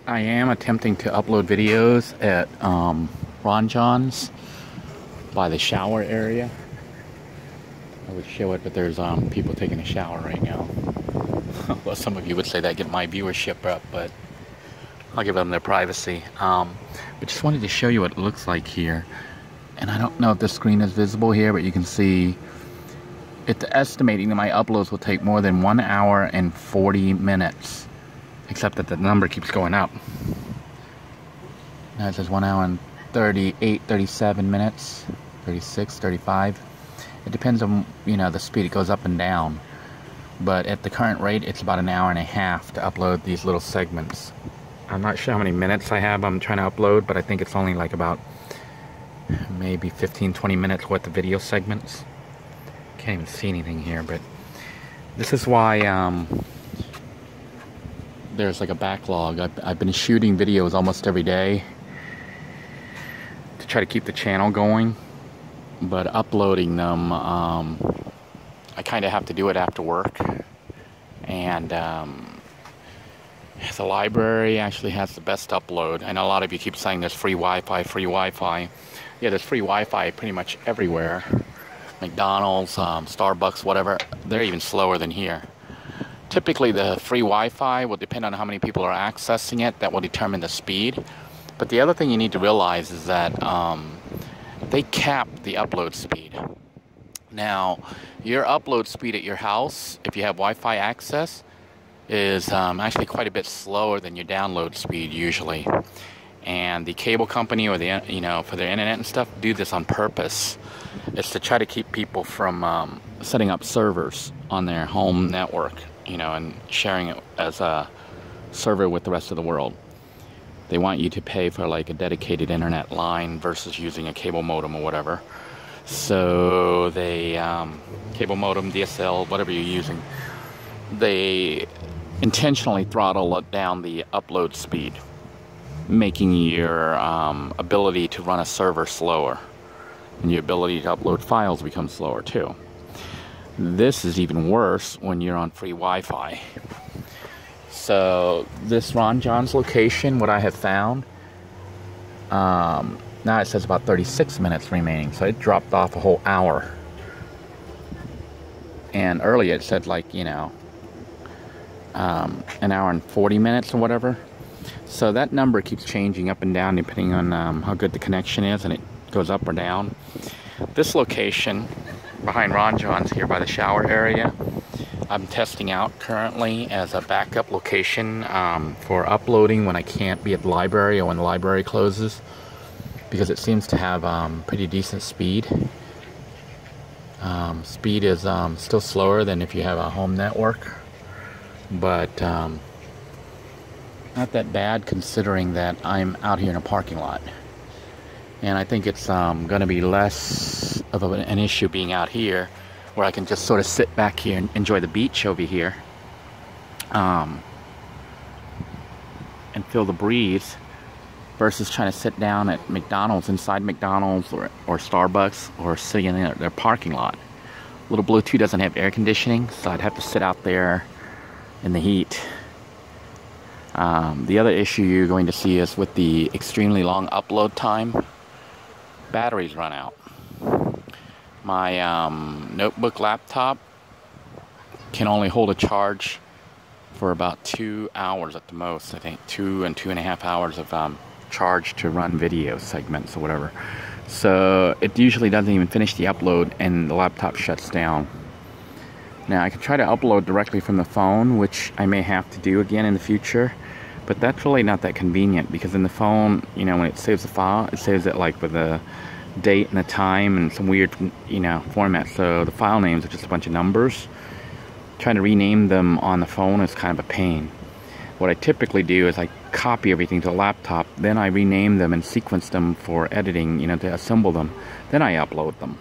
I am attempting to upload videos at Ron John's by the shower area. I would show it, but there's people taking a shower right now. Well, some of you would say that get my viewership up, but I'll give them their privacy. But just wanted to show you what it looks like here. And I don't know if the screen is visible here, but you can see it's estimating that my uploads will take more than 1 hour and 40 minutes. Except that the number keeps going up. Now it says 1 hour and 38, 37 minutes, 36, 35. It depends on, the speed. It goes up and down. But at the current rate, it's about an hour and a half to upload these little segments. I'm not sure how many minutes I'm trying to upload, but I think it's only like about maybe 15, 20 minutes worth of video segments. Can't even see anything here, but this is why there's like a backlog. I've been shooting videos almost every day to try to keep the channel going, but uploading them, I kind of have to do it after work. And the library actually has the best upload. I know a lot of you keep saying there's free Wi-Fi, free Wi-Fi. Yeah, there's free Wi-Fi pretty much everywhere. McDonald's, Starbucks, whatever. They're even slower than here. Typically, the free Wi-Fi will depend on how many people are accessing it. That will determine the speed. But the other thing you need to realize is that they cap the upload speed. Now, your upload speed at your house, if you have Wi-Fi access, is actually quite a bit slower than your download speed usually. And the cable company or the for their internet and stuff do this on purpose. It's to try to keep people from setting up servers on their home network. And sharing it as a server with the rest of the world. They want you to pay for like a dedicated internet line versus using a cable modem or whatever. So they, cable modem, DSL, whatever you're using, they intentionally throttle down the upload speed, making your ability to run a server slower. And your ability to upload files becomes slower too. This is even worse when you're on free Wi-Fi. So this Ron John's location, what I have found, now it says about 36 minutes remaining, so it dropped off a whole hour. And earlier it said like, an hour and 40 minutes or whatever. So that number keeps changing up and down depending on how good the connection is, and it goes up or down. This location behind Ron John's here by the shower area, I'm testing out currently as a backup location for uploading when I can't be at the library or when the library closes, because it seems to have pretty decent speed. Speed is still slower than if you have a home network, but not that bad considering that I'm out here in a parking lot. And I think it's going to be less of an issue being out here, where I can just sort of sit back here and enjoy the beach over here, and feel the breeze, versus trying to sit down at McDonald's, inside McDonald's or Starbucks, or sitting in their parking lot. Little Blue 2 doesn't have air conditioning, so I'd have to sit out there in the heat. The other issue you're going to see is with the extremely long upload time, batteries run out. My notebook laptop can only hold a charge for about 2 hours at the most. I think 2 and 2.5 hours of charge to run video segments or whatever. So it usually doesn't even finish the upload and the laptop shuts down. Now I can try to upload directly from the phone, which I may have to do again in the future, but that's really not that convenient, because in the phone, when it saves the file, it saves it like with a date and a time and some weird, format. So the file names are just a bunch of numbers. Trying to rename them on the phone is kind of a pain. What I typically do is I copy everything to the laptop, then I rename them and sequence them for editing, to assemble them. Then I upload them.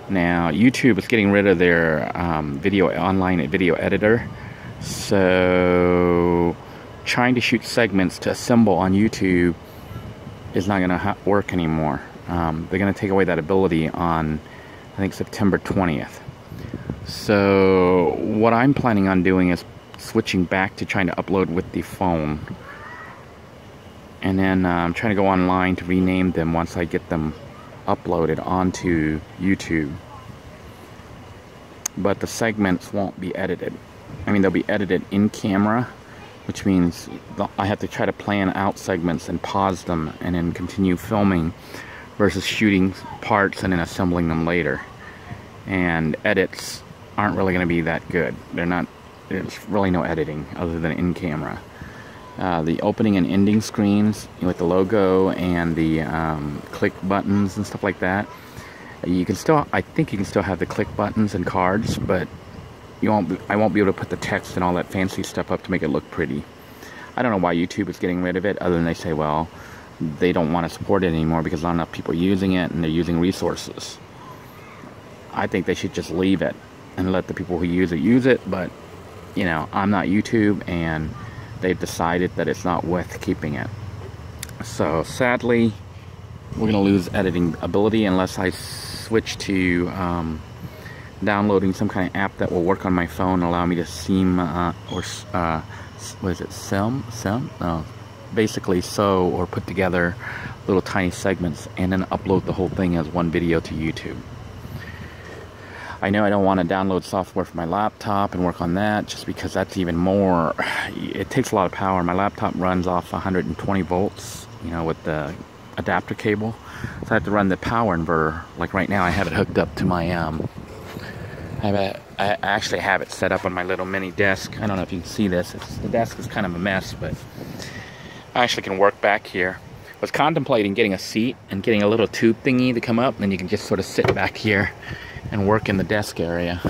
Now, YouTube is getting rid of their online video editor. So trying to shoot segments to assemble on YouTube is not going to work anymore. They're going to take away that ability on, I think, September 20th. So what I'm planning on doing is switching back to trying to upload with the phone. And then I'm trying to go online to rename them once I get them uploaded onto YouTube. But the segments won't be edited. I mean, they'll be edited in camera, which means I have to try to plan out segments and pause them and then continue filming versus shooting parts and then assembling them later. And edits aren't really going to be that good. There's really no editing other than in camera. The opening and ending screens with the logo and the click buttons and stuff like that. You can still, I think you can still have the click buttons and cards, but I won't be able to put the text and all that fancy stuff up to make it look pretty. I don't know why YouTube is getting rid of it, other than they say, well, they don't want to support it anymore because not enough people are using it and they're using resources. I think they should just leave it and let the people who use it, but, you know, I'm not YouTube, and they've decided that it's not worth keeping it. So, sadly, we're going to lose editing ability unless I switch to downloading some kind of app that will work on my phone and allow me to basically sew or put together little tiny segments and then upload the whole thing as one video to YouTube. I know I don't want to download software for my laptop and work on that, just because that's even more, it takes a lot of power. My laptop runs off 120 volts, you know, with the adapter cable. So I have to run the power inverter. Like right now I have it hooked up to my I actually have it set up on my little mini desk. I don't know if you can see this. The desk is kind of a mess, but I actually can work back here. I was contemplating getting a seat and getting a little tube thingy to come up, and then you can just sort of sit back here and work in the desk area.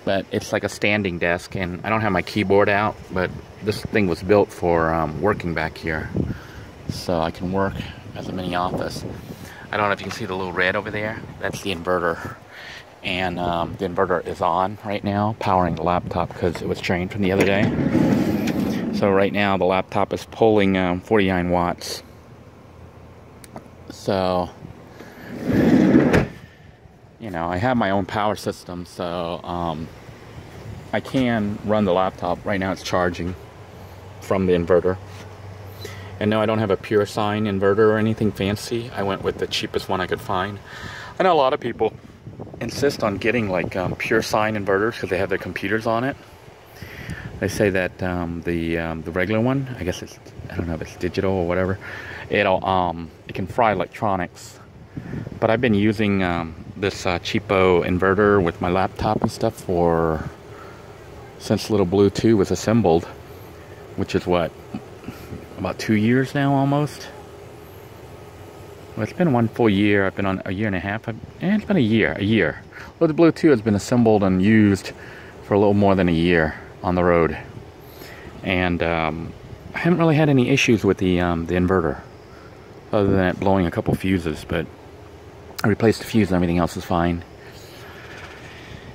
But it's like a standing desk, and I don't have my keyboard out, but this thing was built for working back here. So I can work as a mini office. I don't know if you can see the little red over there. That's the inverter. And the inverter is on right now, powering the laptop because it was drained from the other day. So right now the laptop is pulling 49 watts. So, you know, I have my own power system, so I can run the laptop. Right now it's charging from the inverter. And no, I don't have a pure sine inverter or anything fancy. I went with the cheapest one I could find. I know a lot of people insist on getting like pure sine inverters because they have their computers on it. They say that the regular one, I guess it's, I don't know if it's digital or whatever, it can fry electronics. But I've been using this cheapo inverter with my laptop and stuff since Little Blue 2 was assembled, which is what, about 2 years now almost. Well, it's been one full year. I've been on a year and a half. It's been a year. Little Blue 2 has been assembled and used for a little more than a year on the road. And I haven't really had any issues with the inverter, other than it blowing a couple fuses, but I replaced the fuse and everything else is fine.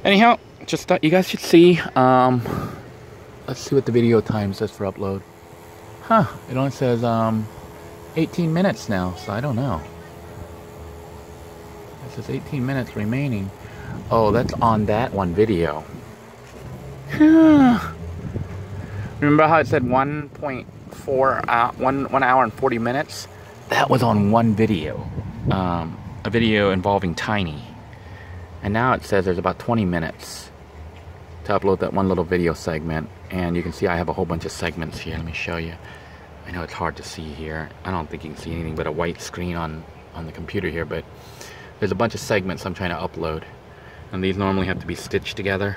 Anyhow, just thought you guys should see. Let's see what the video time says for upload. Huh, it only says 18 minutes now, so I don't know. It says 18 minutes remaining. Oh, that's on that one video. Remember how it said 1 hour and 40 minutes? That was on one video. A video involving Tiny. And now it says there's about 20 minutes to upload that one little video segment. And you can see I have a whole bunch of segments here. Let me show you. I know it's hard to see here. I don't think you can see anything but a white screen on the computer here, but there's a bunch of segments I'm trying to upload. And these normally have to be stitched together.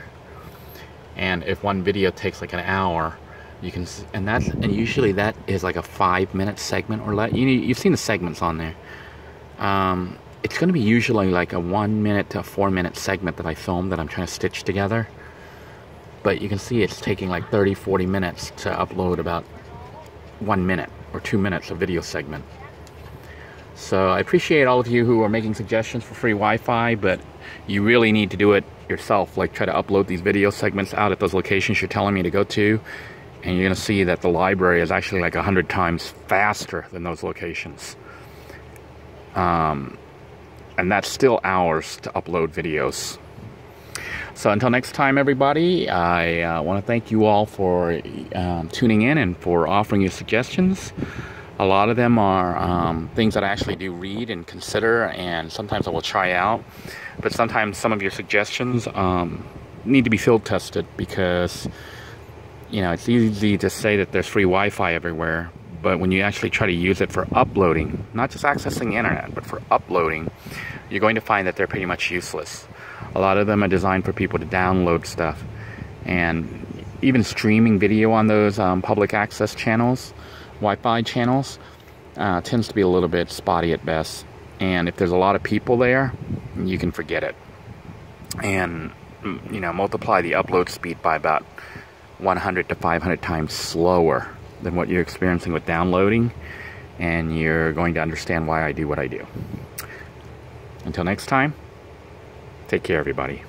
And if one video takes like an hour, you can, and usually that is like a 5-minute segment or less. You've seen the segments on there. It's going to be usually like a 1 minute to a 4-minute segment that I filmed that I'm trying to stitch together. But you can see it's taking like 30-40 minutes to upload about 1 minute or 2 minutes of video segment. So I appreciate all of you who are making suggestions for free Wi-Fi, but you really need to do it yourself. Like, try to upload these video segments out at those locations you're telling me to go to, and you're going to see that the library is actually like 100 times faster than those locations. And that's still hours to upload videos. So until next time, everybody, I want to thank you all for tuning in and for offering your suggestions. A lot of them are things that I actually do read and consider, and sometimes I will try out. But sometimes some of your suggestions need to be field tested, because you know, it's easy to say that there's free Wi-Fi everywhere, but when you actually try to use it for uploading, not just accessing the internet, but for uploading, you're going to find that they're pretty much useless. A lot of them are designed for people to download stuff, and even streaming video on those public access channels, Wi-Fi channels, tends to be a little bit spotty at best. And if there's a lot of people there, you can forget it. And you know, multiply the upload speed by about 100 to 500 times slower than what you're experiencing with downloading, and you're going to understand why I do what I do. Until next time, take care, everybody.